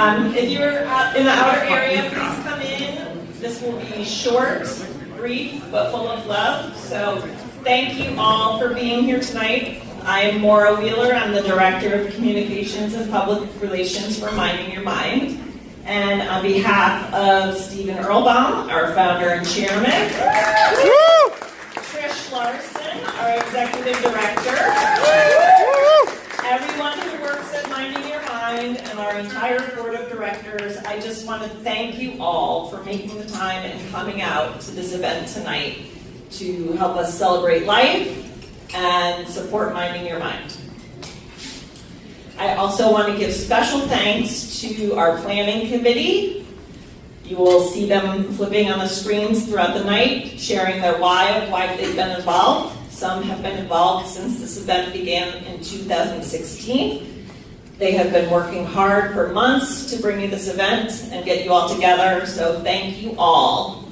If you're in the outer area, please come in. This will be short, brief, but full of love. So thank you all for being here tonight. I am Maura Wheeler. I'm the Director of Communications and Public Relations for Minding Your Mind. And on behalf of Stephen Earlbaum, our founder and chairman, Trish Larson, our executive director, everyone who works at Minding Your Mind, and our entire board of directors, I just want to thank you all for making the time and coming out to this event tonight to help us celebrate life and support Minding Your Mind. I also want to give special thanks to our planning committee. You will see them flipping on the screens throughout the night, sharing their why they've been involved. Some have been involved since this event began in 2016. They have been working hard for months to bring you this event and get you all together, so thank you all.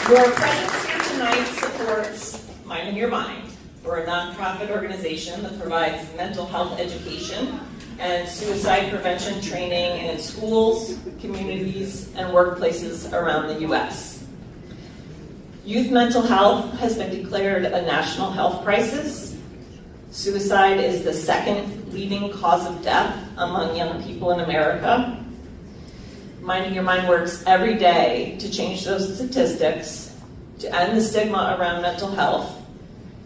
Your presence here tonight supports Minding Your Mind. We're a nonprofit organization that provides mental health education and suicide prevention training in schools, communities, and workplaces around the U.S. Youth mental health has been declared a national health crisis. Suicide is the second leading cause of death among young people in America. Minding Your Mind works every day to change those statistics, to end the stigma around mental health,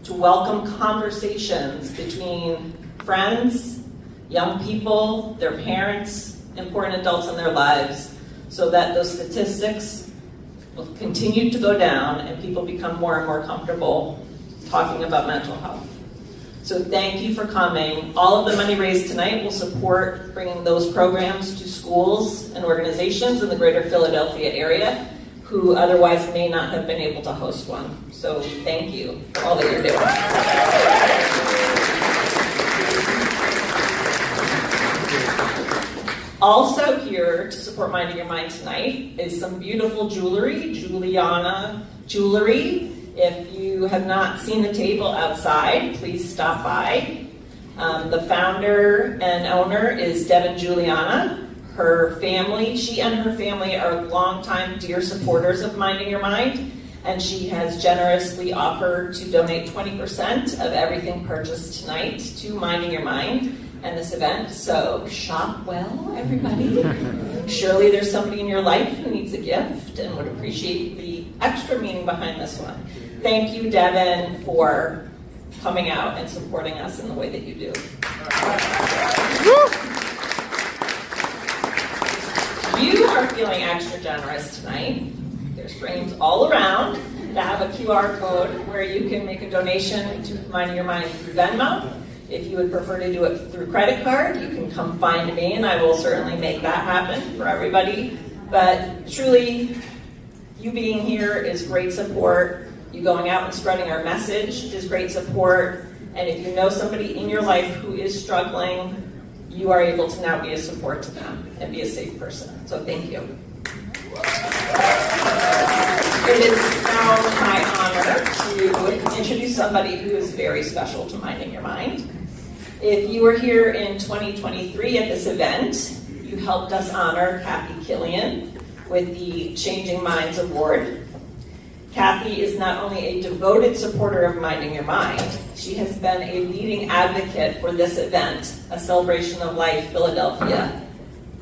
to welcome conversations between friends, young people, their parents, important adults in their lives, so that those statistics will continue to go down and people become more and more comfortable talking about mental health. So thank you for coming. All of the money raised tonight will support bringing those programs to schools and organizations in the greater Philadelphia area who otherwise may not have been able to host one. So thank you for all that you're doing. Also here to support Minding Your Mind tonight is some beautiful jewelry, Juliana Jewelry. If you have not seen the table outside, please stop by. The founder and owner is Devin Juliana. Her family, she and her family are longtime dear supporters of Minding Your Mind, and she has generously offered to donate 20% of everything purchased tonight to Minding Your Mind and this event. So shop well, everybody. Surely there's somebody in your life who needs a gift and would appreciate the extra meaning behind this one. Thank you, Devin, for coming out and supporting us in the way that you do. You are feeling extra generous tonight. There's frames all around that have a QR code where you can make a donation to Minding Your Mind through Venmo. If you would prefer to do it through credit card, you can come find me and I will certainly make that happen for everybody. But truly, you being here is great support. You going out and spreading our message is great support. And if you know somebody in your life who is struggling, you are able to now be a support to them and be a safe person. So thank you. It is now my honor to introduce somebody who is very special to Minding Your Mind. If you were here in 2023 at this event, you helped us honor Kathy Killian with the Changing Minds Award. Kathy is not only a devoted supporter of Minding Your Mind, she has been a leading advocate for this event, a celebration of life, Philadelphia,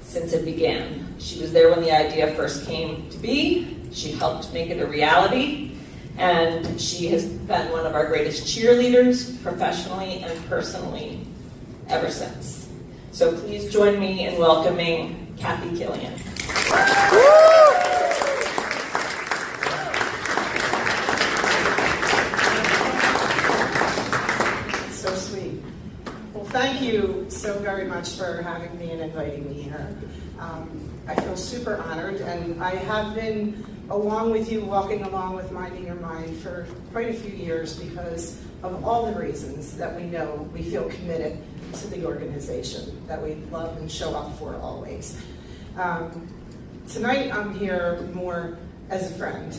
since it began. She was there when the idea first came to be. She helped make it a reality, and she has been one of our greatest cheerleaders, professionally and personally, ever since. So please join me in welcoming Kathy Killian. So sweet. Well, thank you so very much for having me and inviting me here. I feel super honored, and I have been along with you, walking along with Minding Your Mind for quite a few years because of all the reasons that we know we feel committed to the organization that we love and show up for always. Tonight I'm here more as a friend,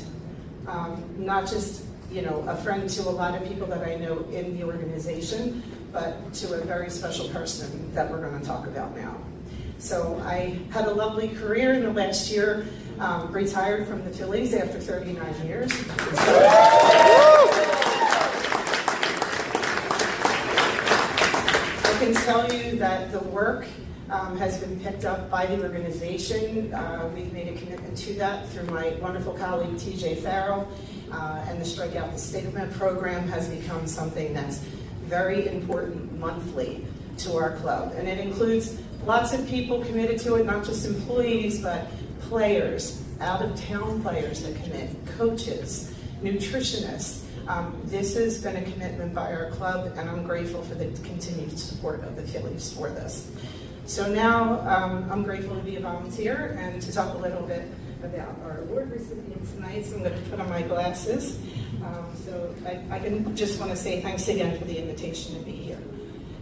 not just a friend to a lot of people that I know in the organization, but to a very special person that we're going to talk about now. So I had a lovely career in the last year, retired from the Phillies after 39 years. I can tell you that the work has been picked up by the organization. We've made a commitment to that through my wonderful colleague TJ Farrell, and the Strike Out the Stigma program has become something that's very important monthly to our club. And it includes lots of people committed to it, not just employees, but players, out-of-town players that commit, coaches, nutritionists. This has been a commitment by our club, and I'm grateful for the continued support of the Phillies for this. So now I'm grateful to be a volunteer and to talk a little bit about our award recipient tonight. So I'm going to put on my glasses. So I can just want to say thanks again for the invitation to be here.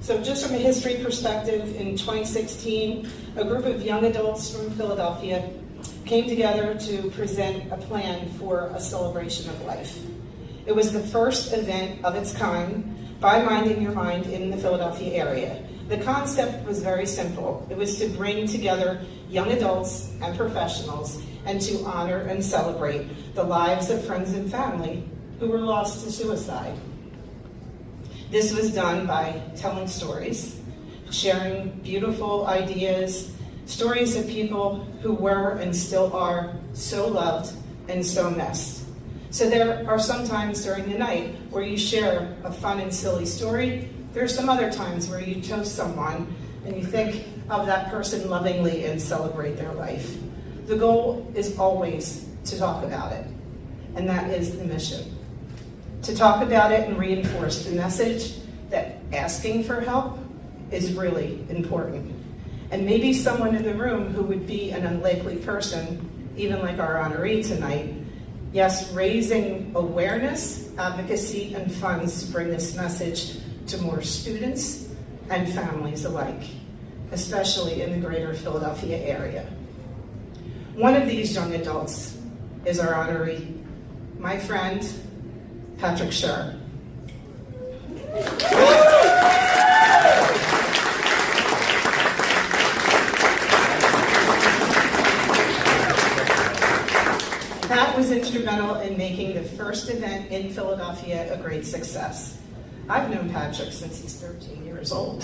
So just from a history perspective, in 2016, a group of young adults from Philadelphia came together to present a plan for a celebration of life. It was the first event of its kind by Minding Your Mind in the Philadelphia area. The concept was very simple. It was to bring together young adults and professionals and to honor and celebrate the lives of friends and family who were lost to suicide. This was done by telling stories, sharing beautiful ideas, stories of people who were and still are so loved and so missed. So there are some times during the night where you share a fun and silly story. There are some other times where you toast someone and you think of that person lovingly and celebrate their life. The goal is always to talk about it, and that is the mission. To talk about it and reinforce the message that asking for help is really important. And maybe someone in the room who would be an unlikely person, even like our honoree tonight, yes, raising awareness, advocacy, and funds to bring this message to more students and families alike, especially in the greater Philadelphia area. One of these young adults is our honoree, my friend, Patrick Scher. Pat was instrumental in making the first event in Philadelphia a great success. I've known Patrick since he's 13 years old.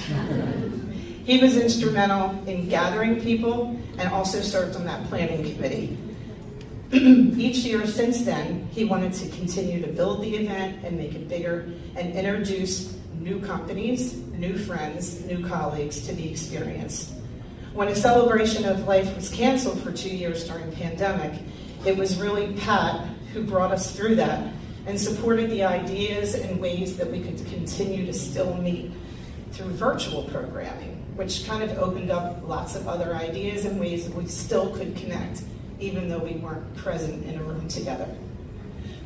He was instrumental in gathering people and also served on that planning committee. Each year since then, he wanted to continue to build the event and make it bigger and introduce new companies, new friends, new colleagues to the experience. When a celebration of life was canceled for 2 years during the pandemic, it was really Pat who brought us through that and supported the ideas and ways that we could continue to still meet through virtual programming, which kind of opened up lots of other ideas and ways that we still could connect, even though we weren't present in a room together.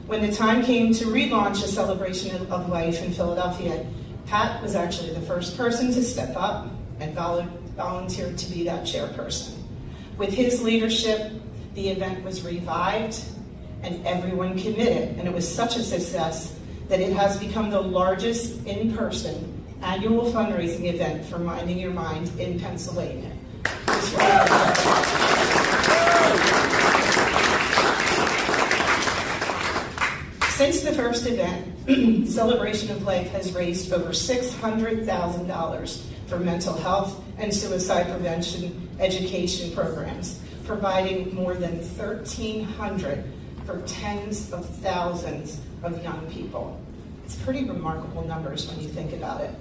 When the time came to relaunch a celebration of life in Philadelphia, Pat was actually the first person to step up and volunteer to be that chairperson. With his leadership, the event was revived and everyone committed, and it was such a success that it has become the largest in-person annual fundraising event for Minding Your Mind in Pennsylvania. Since the first event, Celebration of Life has raised over $600,000 for mental health and suicide prevention education programs, providing more than 1,300 for tens of thousands of young people. It's pretty remarkable numbers when you think about it.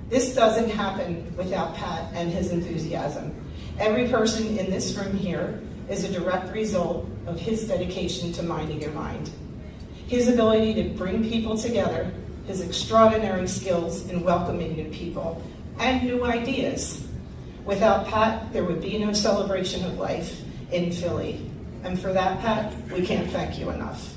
This doesn't happen without Pat and his enthusiasm. Every person in this room here is a direct result of his dedication to Minding Your Mind. His ability to bring people together, his extraordinary skills in welcoming new people and new ideas. Without Pat, there would be no celebration of life in Philly. And for that, Pat, we can't thank you enough.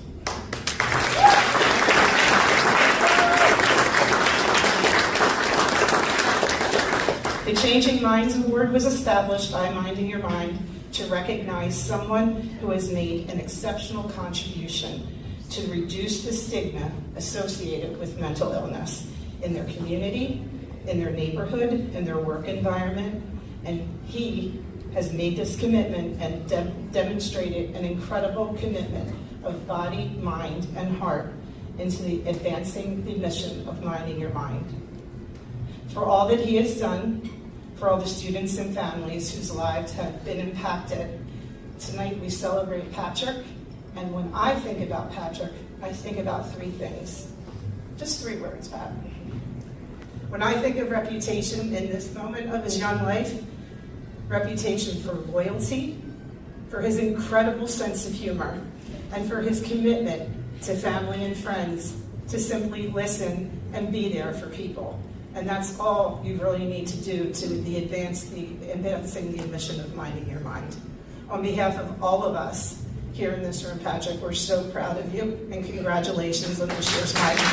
The Changing Minds Award was established by Minding Your Mind to recognize someone who has made an exceptional contribution to reduce the stigma associated with mental illness in their community in their neighborhood, in their work environment, and he has made this commitment and demonstrated an incredible commitment of body, mind, and heart into advancing the mission of Minding Your Mind. For all that he has done, for all the students and families whose lives have been impacted, tonight we celebrate Patrick, and when I think about Patrick, I think about three things. Just 3 words, Pat. When I think of reputation in this moment of his young life, reputation for loyalty, for his incredible sense of humor, and for his commitment to family and friends to simply listen and be there for people. And that's all you really need to do to advancing the mission of Minding Your Mind. On behalf of all of us here in this room, Patrick, we're so proud of you, and congratulations on this year's Minding.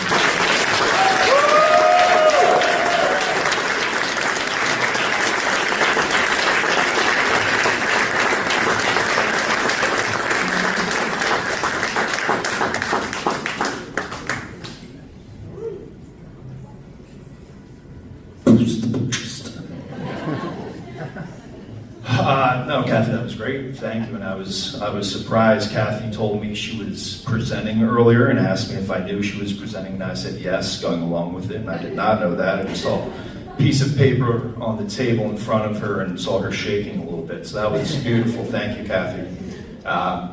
No, Kathy, that was great. Thank you. And I was surprised. Kathy told me she was presenting earlier and asked me if I knew she was presenting, and I said yes, going along with it. And I did not know that. I just saw a piece of paper on the table in front of her and saw her shaking a little bit. So that was beautiful. Thank you, Kathy.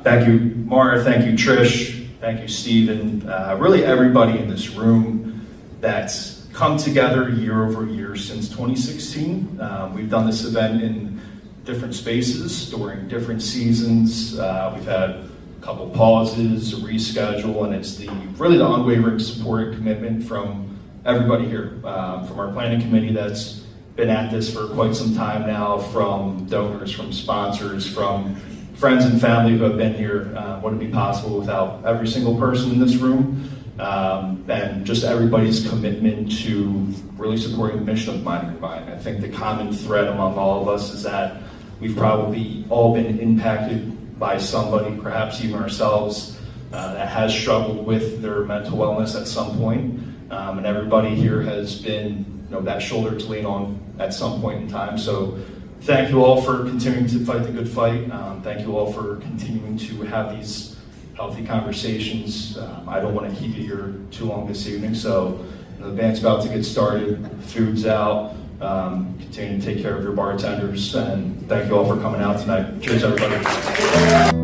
Thank you, Mara. Thank you, Trish. Thank you, Stephen. Really, everybody in this room that's come together year over year since 2016. We've done this event in different spaces during different seasons. We've had a couple pauses, a reschedule, and it's really the unwavering support and commitment from everybody here, from our planning committee that's been at this for quite some time now, from donors, from sponsors, from friends and family who have been here. Wouldn't be possible without every single person in this room, and just everybody's commitment to really supporting the mission of Minding Your Mind. I think the common thread among all of us is that we've probably all been impacted by somebody, perhaps even ourselves, that has struggled with their mental wellness at some point. And everybody here has been that shoulder to lean on at some point in time. So thank you all for continuing to fight the good fight. Thank you all for continuing to have these healthy conversations. I don't want to keep you here too long this evening. So the band's about to get started, food's out. Continue to take care of your bartenders, and thank you all for coming out tonight. Cheers, everybody.